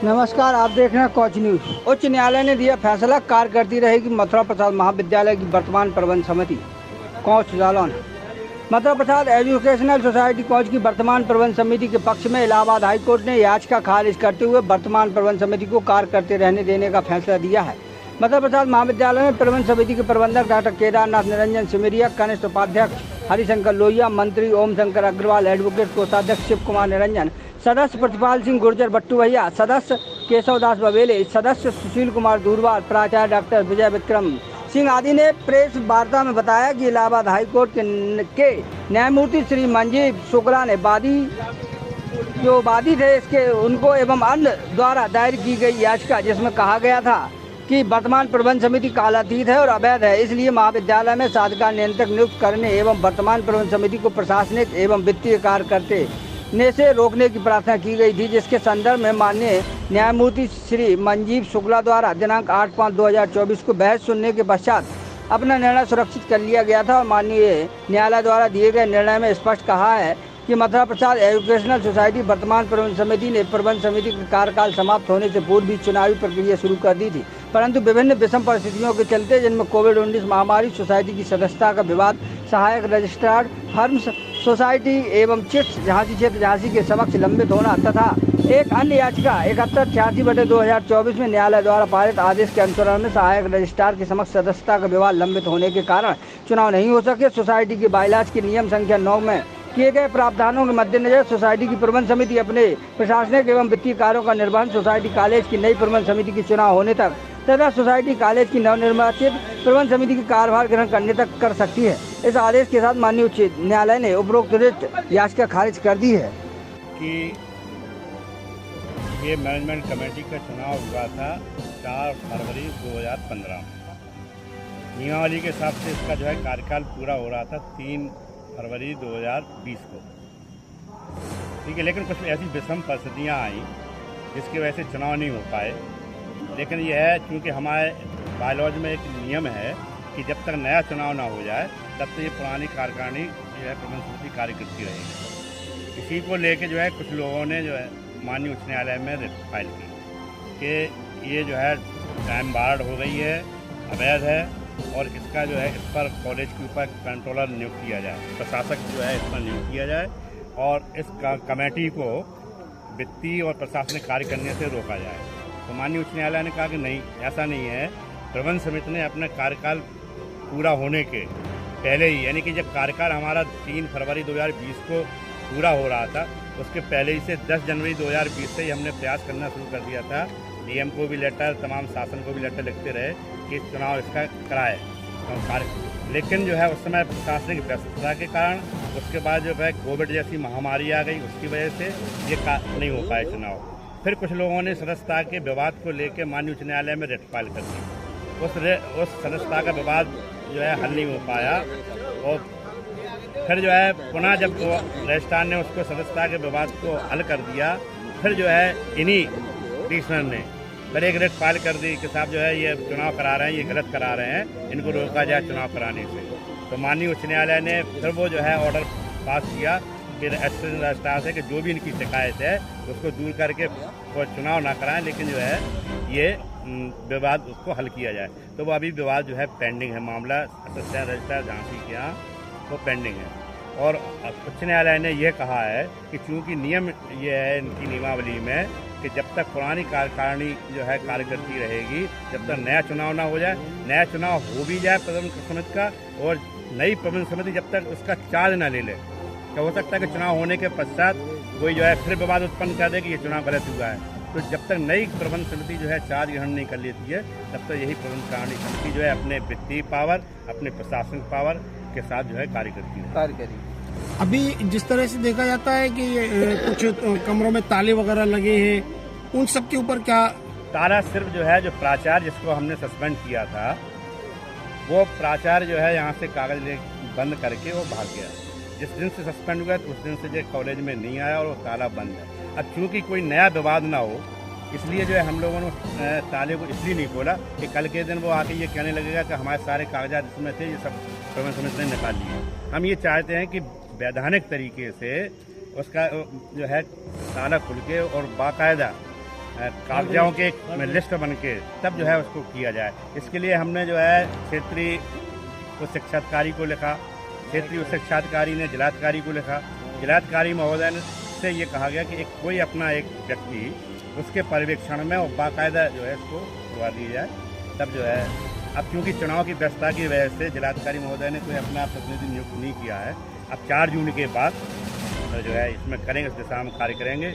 नमस्कार, आप देख रहे हैं कोच न्यूज। उच्च न्यायालय ने दिया फैसला, कार्य करती रहेगी मथुरा प्रसाद महाविद्यालय की वर्तमान प्रबंध समिति। Coach Jalaun. Mathura Prasad educational society coach की वर्तमान प्रबंध समिति के पक्ष में इलाहाबाद हाईकोर्ट ने याचिका खारिज करते हुए वर्तमान प्रबंध समिति को कार्य करते रहने देने का फैसला दिया है। मथुरा प्रसाद महाविद्यालय में प्रबंध समिति के प्रबंधक डॉक्टर केदारनाथ निरंजन सिमरिया, कनिष्ठ उपाध्यक्ष हरिशंकर लोहिया, मंत्री ओम शंकर अग्रवाल, एडवोकेट कोषाध्यक्ष शिव कुमार निरंजन, सदस्य प्रतिपाल सिंह गुर्जर बट्टू भैया, सदस्य केशव दास बवेले, सदस्य सुशील कुमार दूरवार, प्राचार्य डॉक्टर विजय विक्रम सिंह आदि ने प्रेस वार्ता में बताया कि इलाहाबाद हाईकोर्ट के न्यायमूर्ति श्री मंजीव शुक्ला ने वादी थे इसके उनको एवं अन्य द्वारा दायर की गई याचिका, जिसमें कहा गया था कि वर्तमान प्रबंध समिति कालातीत है और अवैध है, इसलिए महाविद्यालय में साधिकार नियंत्रक नियुक्त करने एवं वर्तमान प्रबंध समिति को प्रशासनिक एवं वित्तीय कार्य करते ने से रोकने की प्रार्थना की गई थी, जिसके संदर्भ में माननीय न्यायमूर्ति श्री मंजीव शुक्ला द्वारा दिनांक 8/5/2024 को बहस सुनने के पश्चात अपना निर्णय सुरक्षित कर लिया गया था। और माननीय न्यायालय द्वारा दिए गए निर्णय में स्पष्ट कहा है कि मथुरा प्रसाद एजुकेशनल सोसाइटी वर्तमान प्रबंध समिति ने प्रबंध समिति का कार्यकाल समाप्त होने से पूर्व भी चुनावी प्रक्रिया शुरू कर दी थी, परंतु विभिन्न विषम परिस्थितियों के चलते, जिनमें कोविड-19 महामारी, सोसाइटी की सदस्यता का विवाद, सहायक रजिस्ट्रार फर्म्स सोसाइटी एवं चिट्स झांसी क्षेत्र झांसी के समक्ष लंबित होना तथा एक अन्य याचिका 7186/2024 में न्यायालय द्वारा पारित आदेश के अनुसार में सहायक रजिस्ट्रार के समक्ष सदस्यता का विवाद लंबित होने के कारण चुनाव नहीं हो सके। सोसाइटी के बाइलाज के नियम संख्या 9 में किए गए प्रावधानों के मद्देनजर सोसाइटी की प्रबंध समिति अपने प्रशासनिक एवं वित्तीय कार्यों का निर्वहन सोसाइटी कॉलेज की नई प्रबंध समिति के चुनाव होने तक तथा सोसाइटी कॉलेज की नवनिर्वाचित प्रबंध समिति की कार्यभार ग्रहण करने तक कर सकती है। इस आदेश के साथ माननीय उच्च न्यायालय ने उपरोक्त याचिका खारिज कर दी है कि ये मैनेजमेंट कमेटी का चुनाव हुआ था 4 फरवरी 2015 में। नियमावली के हिसाब से इसका जो है कार्यकाल पूरा हो रहा था 3 फरवरी 2020 को। ठीक है, लेकिन कुछ ऐसी विषम परिस्थितियाँ आई जिसकी वजह से चुनाव नहीं हो पाए। लेकिन यह है, चूँकि हमारे बायलॉज में एक नियम है कि जब तक नया चुनाव ना हो जाए तब तक ये पुरानी कार्यकारिणी जो है प्रबंध समिति कार्य करती रहेगी। इसी को लेके जो है कुछ लोगों ने जो है माननीय उच्च न्यायालय में रिट फाइल की कि ये जो है टाइम बार्ड हो गई है, अवैध है और इसका जो है इस पर कॉलेज के ऊपर कंट्रोलर नियुक्त किया जाए, प्रशासक जो है इस पर नियुक्त किया जाए और इस कमेटी को वित्तीय और प्रशासनिक कार्य करने से रोका जाए। तो माननीय उच्च न्यायालय ने कहा कि नहीं, ऐसा नहीं है। प्रबंध समिति ने अपना कार्यकाल पूरा होने के पहले ही, यानी कि जब कार्यकाल हमारा 3 फरवरी 2020 को पूरा हो रहा था, उसके पहले ही से 10 जनवरी 2020 से ही हमने प्रयास करना शुरू कर दिया था। डीएम को भी लेटर, तमाम शासन को भी लेटर लिखते रहे कि चुनाव इसका कराए कार्य। लेकिन जो है उस समय प्रशासनिक व्यस्तता के कारण, उसके बाद जो है कोविड जैसी महामारी आ गई, उसकी वजह से ये नहीं हो पाए चुनाव। फिर कुछ लोगों ने सदस्यता के विवाद को लेकर माननीय उच्च न्यायालय में रिट फाइल कर दी। उस सदस्यता का विवाद जो है हल नहीं हो पाया और फिर जो है पुनः जब रजिस्ट्रार ने उसको सदस्यता के विवाद को हल कर दिया, फिर जो है इन्हीं पिटिशनर ने फिर एक रिट फाइल कर दी कि साहब जो है ये चुनाव करा रहे हैं, ये गलत करा रहे हैं, इनको रोका जाए चुनाव कराने से। तो माननीय उच्च न्यायालय ने फिर वो जो है ऑर्डर पास किया कि असिस्टेंट रजिस्ट्रार से कि जो भी इनकी शिकायत है उसको दूर करके कोई चुनाव ना कराएं, लेकिन जो है ये विवाद उसको हल किया जाए। तो वो अभी विवाद जो है पेंडिंग है, मामला असिस्टेंट रजिस्ट्रार झांसी के यहाँ वो पेंडिंग है। और उच्च न्यायालय ने यह कहा है कि चूँकि नियम ये है इनकी नियमावली में कि जब तक पुरानी कार्यकारिणी जो है कार्य करती रहेगी, जब तक नया चुनाव ना हो जाए, नया चुनाव हो भी जाए प्रबंध समिति का और नई प्रबंध समिति जब तक उसका चार्ज ना ले ले, तो हो सकता है कि चुनाव होने के पश्चात कोई जो है फिर विवाद उत्पन्न कर दे कि ये चुनाव गलत हुआ है। तो जब तक नई प्रबंध समिति जो है चार्ज ग्रहण नहीं कर लेती है, तब तक यही प्रबंध कार्य समिति जो है अपने वित्तीय पावर, अपने प्रशासनिक पावर के साथ जो है कार्य करती है। अभी जिस तरह से देखा जाता है कि कुछ कमरों में ताले वगैरह लगे हैं, उन सब के ऊपर क्या? ताला सिर्फ जो है जो प्राचार्य जिसको हमने सस्पेंड किया था, वो प्राचार्य जो है यहाँ से कागज ले बंद करके वो भाग गया। जिस दिन से सस्पेंड हुआ उस दिन से जो कॉलेज में नहीं आया और वो ताला बंद है। अब चूँकि कोई नया विवाद ना हो, इसलिए जो है हम लोगों ने ताले को इसलिए नहीं खोला कि कल के दिन वो आके ये कहने लगेगा कि हमारे सारे कागजात इसमें थे, ये सब प्रबंध समिति ने निकाल लिए। हम ये चाहते हैं कि वैधानिक तरीके से उसका जो है ताला खुल के और बाकायदा कागजातों के एक लिस्ट बन के तब जो है उसको किया जाए। इसके लिए हमने जो है क्षेत्रीय उच्च शिक्षा अधिकारी को लिखा, क्षेत्रीय उच्च शिक्षा अधिकारी ने जिलाधिकारी को लिखा। जिलाधिकारी महोदय से ये कहा गया कि कोई अपना एक व्यक्ति उसके पर्यवेक्षण में और बाकायदा जो है इसको करवा दी जाए। तब जो है अब क्योंकि चुनाव की व्यवस्था की वजह से जिलाधिकारी महोदय ने कोई अपना प्रतिनिधि नियुक्त नहीं किया है। अब 4 जून के बाद जो है इसमें करेंगे, इस दिशा में कार्य करेंगे।